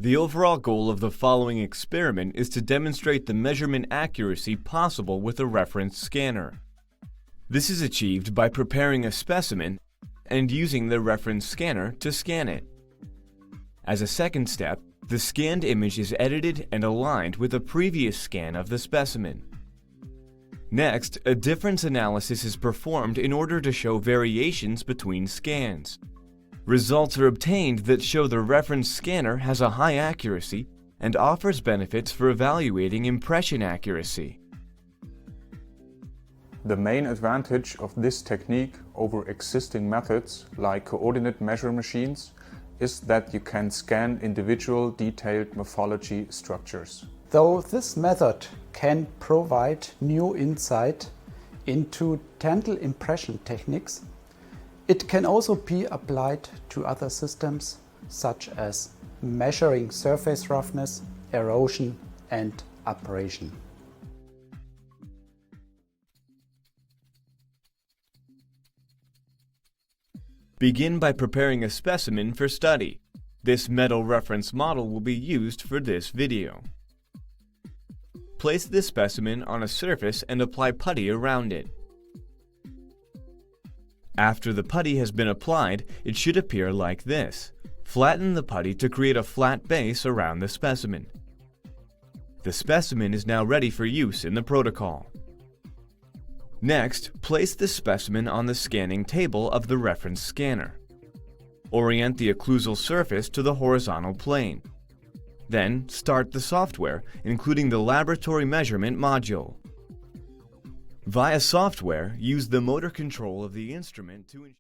The overall goal of the following experiment is to demonstrate the measurement accuracy possible with a reference scanner. This is achieved by preparing a specimen and using the reference scanner to scan it. As a second step, the scanned image is edited and aligned with a previous scan of the specimen. Next, a difference analysis is performed in order to show variations between scans. Results are obtained that show the reference scanner has a high accuracy and offers benefits for evaluating impression accuracy. The main advantage of this technique over existing methods like coordinate measure machines is that you can scan individual detailed morphology structures. Though this method can provide new insight into dental impression techniques, it can also be applied to other systems such as measuring surface roughness, erosion and abrasion. Begin by preparing a specimen for study. This metal reference model will be used for this video. Place the specimen on a surface and apply putty around it. After the putty has been applied, it should appear like this. Flatten the putty to create a flat base around the specimen. The specimen is now ready for use in the protocol. Next, place the specimen on the scanning table of the reference scanner. Orient the occlusal surface to the horizontal plane. Then, start the software, including the laboratory measurement module. Via software, use the motor control of the instrument to ensure